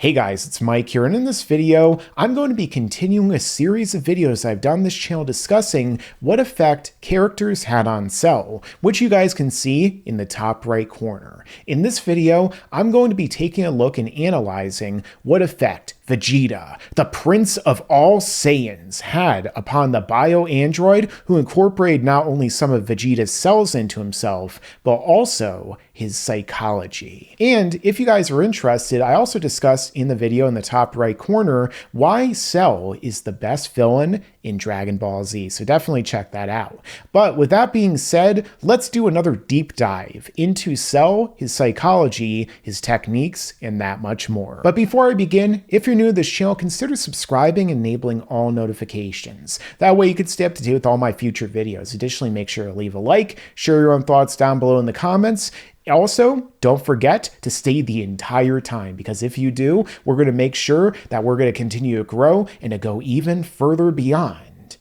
Hey guys, it's Mike here, and in this video, I'm going to be continuing a series of videos I've done on this channel discussing what effect characters had on Cell, which you guys can see in the top right corner. In this video, I'm going to be taking a look and analyzing what effect VEGETA, the prince of all Saiyans, had upon the bio-android who incorporated not only some of Vegeta's cells into himself, but also his psychology. And if you guys are interested, I also discussed in the video in the top right corner why Cell is the best villain in Dragon Ball Z, so definitely check that out. But with that being said, let's do another deep dive into Cell, his psychology, his techniques, and that much more. But before I begin, if you're new to this channel, consider subscribing and enabling all notifications. That way you can stay up to date with all my future videos. Additionally, make sure to leave a like, share your own thoughts down below in the comments. Also, don't forget to stay the entire time, because if you do, we're going to make sure that we're going to continue to grow and to go even further beyond,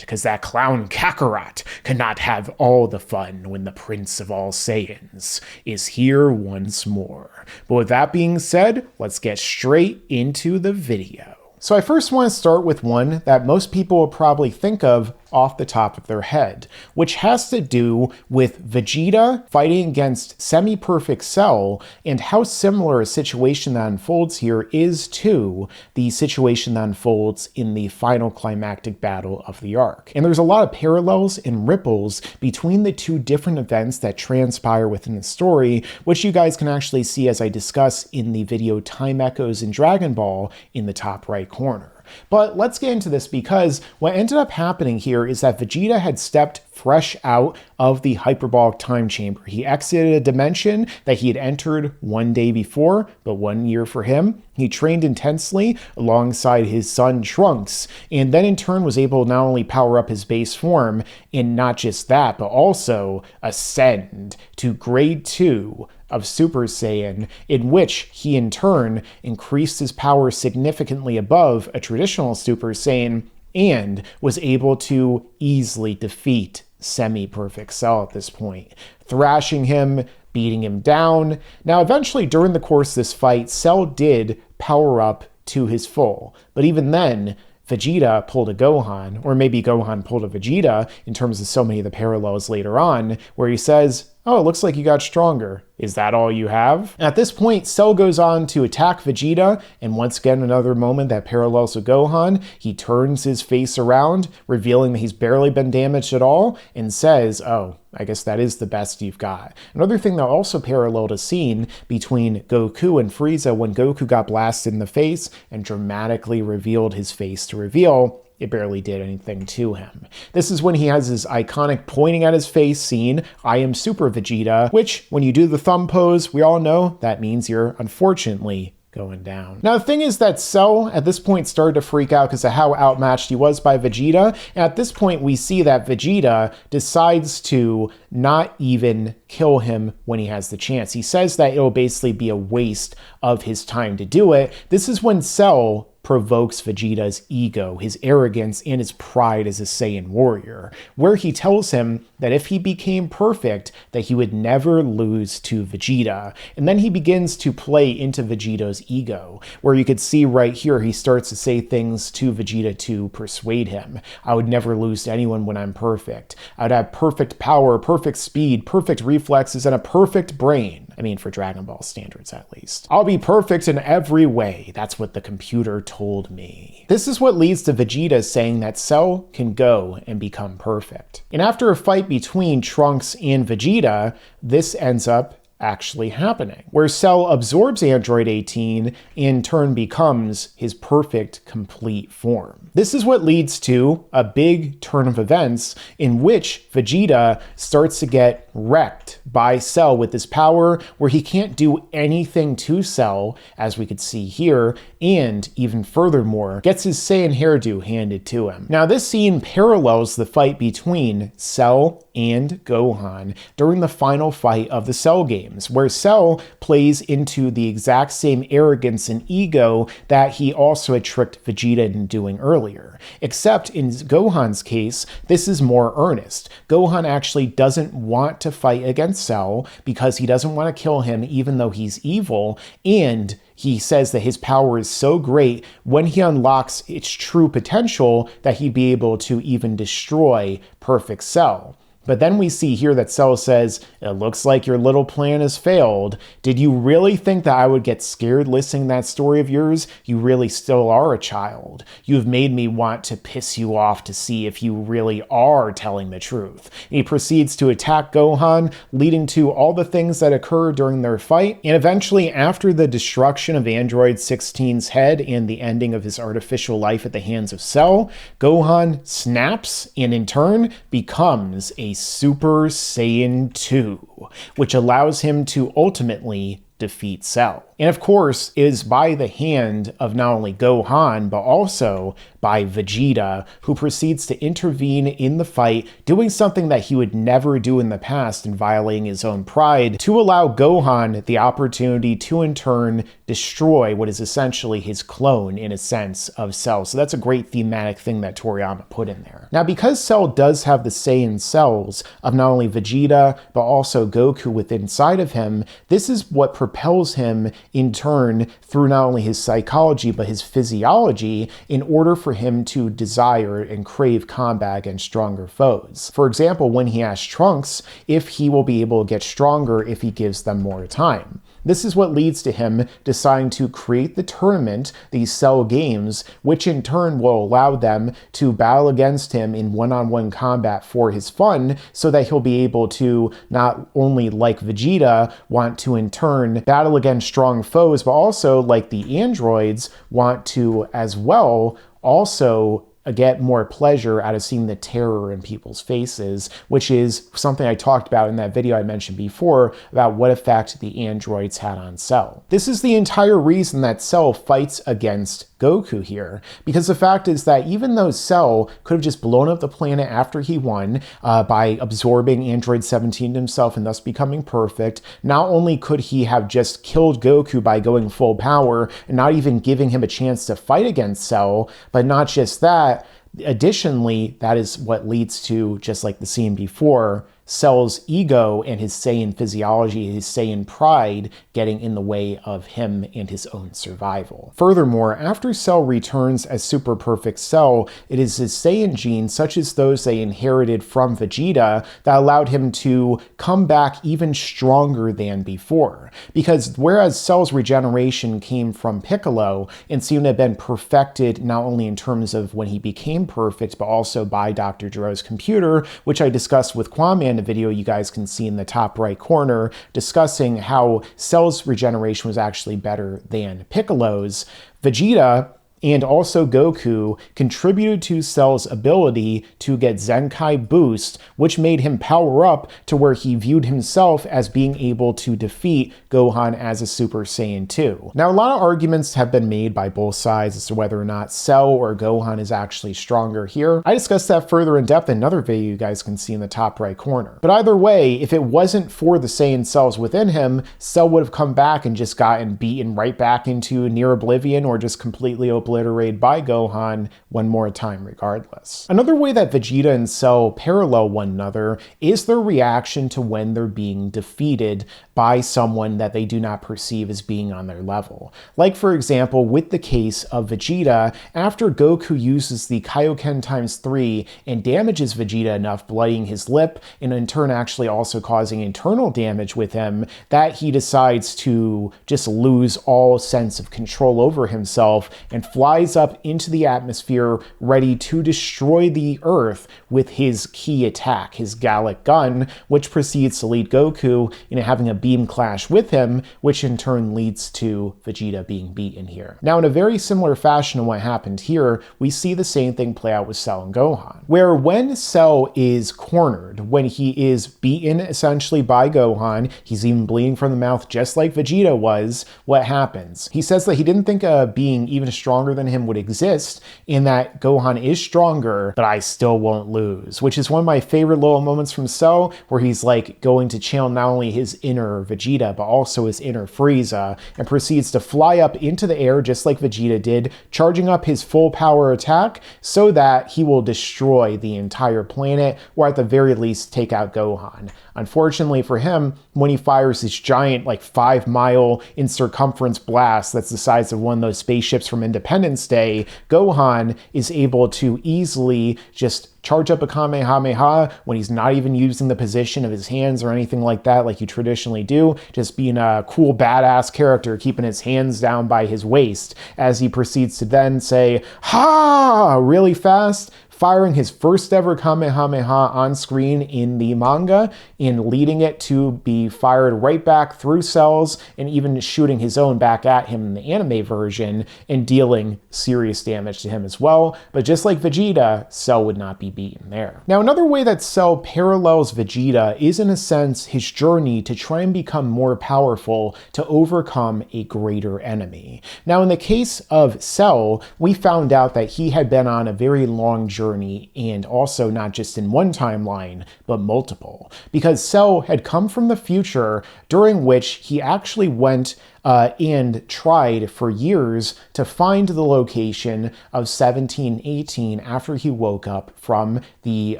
because that clown Kakarot cannot have all the fun when the Prince of all Saiyans is here once more. But with that being said, let's get straight into the video. So I first want to start with one that most people will probably think of off the top of their head, which has to do with Vegeta fighting against semi-perfect Cell and how similar a situation that unfolds here is to the situation that unfolds in the final climactic battle of the arc. And there's a lot of parallels and ripples between the two different events that transpire within the story, which you guys can actually see as I discuss in the video Time Echoes in Dragon Ball in the top right corner. But let's get into this, because what ended up happening here is that Vegeta had stepped fresh out of the hyperbolic time chamber. He exited a dimension that he had entered one day before, but 1 year for him. He trained intensely alongside his son Trunks, and then in turn was able to not only power up his base form, and not just that, but also ascend to grade 2 of Super Saiyan, in which he in turn increased his power significantly above a traditional Super Saiyan and was able to easily defeat semi-perfect Cell at this point, thrashing him, beating him down. Now eventually during the course of this fight, Cell did power up to his full, but even then, Vegeta pulled a Gohan, or maybe Gohan pulled a Vegeta in terms of so many of the parallels later on, where he says, "Oh, it looks like you got stronger. Is that all you have?" And at this point, Cell goes on to attack Vegeta, and once again, another moment that parallels with Gohan, he turns his face around, revealing that he's barely been damaged at all, and says, "Oh, I guess that is the best you've got." Another thing that also paralleled a scene between Goku and Frieza when Goku got blasted in the face and dramatically revealed his face to reveal it barely did anything to him. This is when he has his iconic pointing at his face scene, "I am Super Vegeta," which, when you do the thumb pose, we all know that means you're unfortunately going down. Now the thing is that Cell at this point started to freak out because of how outmatched he was by Vegeta, and at this point we see that Vegeta decides to not even kill him when he has the chance. He says that it'll basically be a waste of his time to do it. This is when Cell provokes Vegeta's ego, his arrogance, and his pride as a Saiyan warrior, where he tells him that if he became perfect, that he would never lose to Vegeta. And then he begins to play into Vegeta's ego, where you could see right here, he starts to say things to Vegeta to persuade him. "I would never lose to anyone when I'm perfect. I'd have perfect power, perfect speed, perfect reflexes, and a perfect brain." I mean, for Dragon Ball standards, at least. "I'll be perfect in every way. That's what the computer told me." This is what leads to Vegeta saying that Cell can go and become perfect. And after a fight between Trunks and Vegeta, this ends up actually happening, where Cell absorbs Android 18 and in turn becomes his perfect, complete form. This is what leads to a big turn of events in which Vegeta starts to get wrecked by Cell with his power, where he can't do anything to Cell, as we could see here, and even furthermore, gets his Saiyan hairdo handed to him. Now this scene parallels the fight between Cell and Gohan during the final fight of the Cell games, where Cell plays into the exact same arrogance and ego that he also had tricked Vegeta into doing earlier. Except in Gohan's case, this is more earnest. Gohan actually doesn't want to fight against Cell because he doesn't want to kill him even though he's evil, and he says that his power is so great when he unlocks its true potential that he'd be able to even destroy Perfect Cell. But then we see here that Cell says, "It looks like your little plan has failed. Did you really think that I would get scared listening to that story of yours? You really still are a child. You've made me want to piss you off to see if you really are telling the truth." And he proceeds to attack Gohan, leading to all the things that occur during their fight. And eventually, after the destruction of Android 16's head and the ending of his artificial life at the hands of Cell, Gohan snaps and in turn becomes a Super Saiyan 2, which allows him to ultimately defeat Cell. And of course, is by the hand of not only Gohan, but also by Vegeta, who proceeds to intervene in the fight, doing something that he would never do in the past and violating his own pride, to allow Gohan the opportunity to in turn destroy what is essentially his clone, in a sense, of Cell. So that's a great thematic thing that Toriyama put in there. Now, because Cell does have the Saiyan cells of not only Vegeta, but also Goku within inside of him, this is what propels him in turn through not only his psychology, but his physiology in order for him to desire and crave combat against stronger foes. For example, when he asks Trunks if he will be able to get stronger if he gives them more time. This is what leads to him deciding to create the tournament, these Cell games, which in turn will allow them to battle against him in one-on-one combat for his fun, so that he'll be able to not only, like Vegeta, want to in turn battle against strong foes, but also, like the androids, want to as well also get more pleasure out of seeing the terror in people's faces, which is something I talked about in that video I mentioned before about what effect the androids had on Cell. This is the entire reason that Cell fights against Goku here, because the fact is that even though Cell could have just blown up the planet after he won by absorbing Android 17 himself and thus becoming perfect, not only could he have just killed Goku by going full power and not even giving him a chance to fight against Cell, but not just that, additionally, that is what leads to, just like the scene before, Cell's ego and his Saiyan physiology, his Saiyan pride, getting in the way of him and his own survival. Furthermore, after Cell returns as Super Perfect Cell, it is his Saiyan genes, such as those they inherited from Vegeta, that allowed him to come back even stronger than before. Because whereas Cell's regeneration came from Piccolo and seemed to have been perfected not only in terms of when he became perfect, but also by Dr. Gero's computer, which I discussed with Kwame, a video you guys can see in the top right corner, discussing how Cell's regeneration was actually better than Piccolo's. Vegeta and also Goku contributed to Cell's ability to get Zenkai Boost, which made him power up to where he viewed himself as being able to defeat Gohan as a Super Saiyan 2. Now, a lot of arguments have been made by both sides as to whether or not Cell or Gohan is actually stronger here. I discussed that further in depth in another video you guys can see in the top right corner. But either way, if it wasn't for the Saiyan cells within him, Cell would have come back and just gotten beaten right back into near oblivion, or just completely obliterated by Gohan one more time regardless. Another way that Vegeta and Cell parallel one another is their reaction to when they're being defeated by someone that they do not perceive as being on their level. Like, for example, with the case of Vegeta, after Goku uses the Kaioken ×3 and damages Vegeta enough, bloodying his lip, and in turn actually also causing internal damage with him, that he decides to just lose all sense of control over himself and flies up into the atmosphere ready to destroy the Earth with his key attack, his Gallic Gun, which proceeds to lead Goku into having a beam clash with him, which in turn leads to Vegeta being beaten here. Now, in a very similar fashion to what happened here, we see the same thing play out with Cell and Gohan, where when Cell is cornered, when he is beaten essentially by Gohan, he's even bleeding from the mouth just like Vegeta was, what happens? He says that he didn't think being even stronger stronger than him would exist, in that Gohan is stronger, but I still won't lose, which is one of my favorite little moments from Cell, where he's like going to channel not only his inner Vegeta, but also his inner Frieza, and proceeds to fly up into the air just like Vegeta did, charging up his full power attack so that he will destroy the entire planet, or at the very least take out Gohan. Unfortunately for him, when he fires this giant, like 5-mile in circumference blast that's the size of one of those spaceships from Independence Day, Gohan is able to easily just charge up a Kamehameha when he's not even using the position of his hands or anything like that like you traditionally do, just being a cool badass character keeping his hands down by his waist, as he proceeds to then say, "Ha!" really fast, firing his first ever Kamehameha on screen in the manga, and leading it to be fired right back through Cells, and even shooting his own back at him in the anime version, and dealing serious damage to him as well. But just like Vegeta, Cell would not be beaten there. Now, another way that Cell parallels Vegeta is, in a sense, his journey to try and become more powerful to overcome a greater enemy. Now, in the case of Cell, we found out that he had been on a very long journey, and also not just in one timeline, but multiple. Because Cell had come from the future, during which he actually went and tried for years to find the location of 1718 after he woke up from the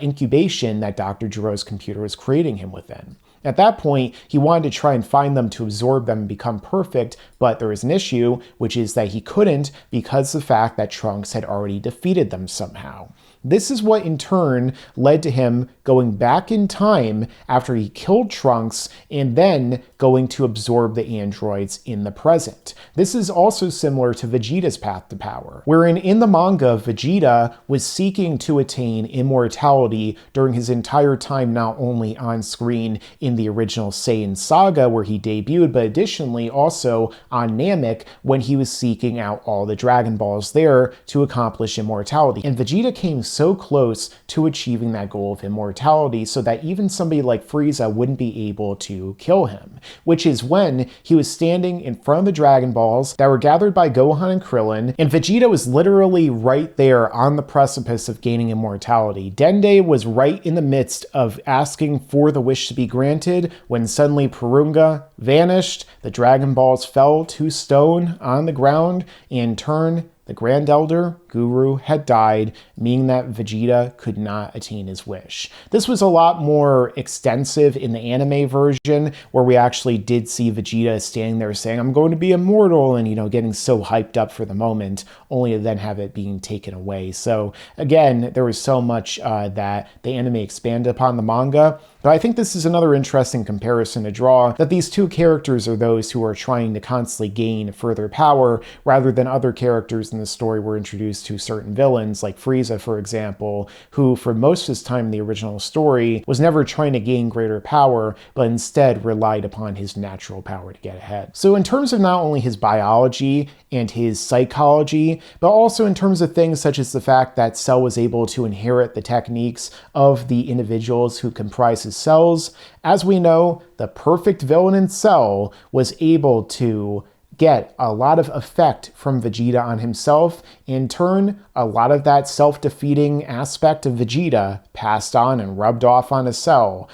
incubation that Dr. Gero's computer was creating him within. At that point, he wanted to try and find them to absorb them and become perfect, but there was an issue, which is that he couldn't because of the fact that Trunks had already defeated them somehow. This is what in turn led to him going back in time after he killed Trunks and then going to absorb the androids in the present. This is also similar to Vegeta's path to power, wherein in the manga, Vegeta was seeking to attain immortality during his entire time, not only on screen in the original Saiyan saga where he debuted, but additionally also on Namek when he was seeking out all the Dragon Balls there to accomplish immortality. And Vegeta came so close to achieving that goal of immortality so that even somebody like Frieza wouldn't be able to kill him, which is when he was standing in front of the Dragon Balls that were gathered by Gohan and Krillin, and Vegeta was literally right there on the precipice of gaining immortality. Dende was right in the midst of asking for the wish to be granted when suddenly Purunga vanished, the Dragon Balls fell to stone on the ground, and in turn, the Grand Elder, Guru, had died, meaning that Vegeta could not attain his wish. This was a lot more extensive in the anime version, where we actually did see Vegeta standing there saying, "I'm going to be immortal," and, getting so hyped up for the moment, only to then have it being taken away. So again, there was so much that the anime expanded upon the manga, but I think this is another interesting comparison to draw, that these two characters are those who are trying to constantly gain further power, rather than other characters in the story were introduced to certain villains, like Frieza, for example, who for most of his time in the original story was never trying to gain greater power, but instead relied upon his natural power to get ahead. So in terms of not only his biology and his psychology, but also in terms of things such as the fact that Cell was able to inherit the techniques of the individuals who comprise his cells, as we know, the perfect villain in Cell was able to get a lot of effect from Vegeta on himself. In turn, a lot of that self-defeating aspect of Vegeta passed on and rubbed off on a Cell,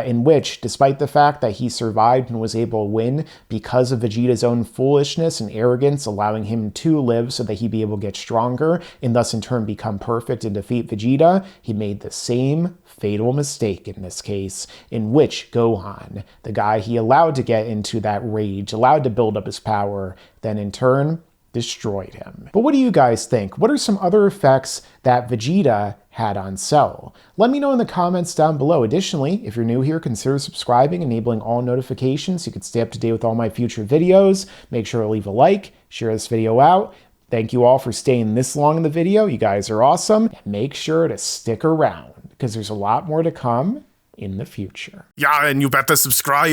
in which, despite the fact that he survived and was able to win because of Vegeta's own foolishness and arrogance, allowing him to live so that he'd be able to get stronger and thus in turn become perfect and defeat Vegeta, he made the same fatal mistake in this case, in which Gohan, the guy he allowed to get into that rage, allowed to build up his power, then in turn destroyed him. But what do you guys think? What are some other effects that Vegeta had on Cell? Let me know in the comments down below. Additionally, if you're new here, consider subscribing, enabling all notifications so you can stay up to date with all my future videos. Make sure to leave a like, share this video out. Thank you all for staying this long in the video. You guys are awesome. And make sure to stick around, because there's a lot more to come in the future. Yeah, and you better subscribe.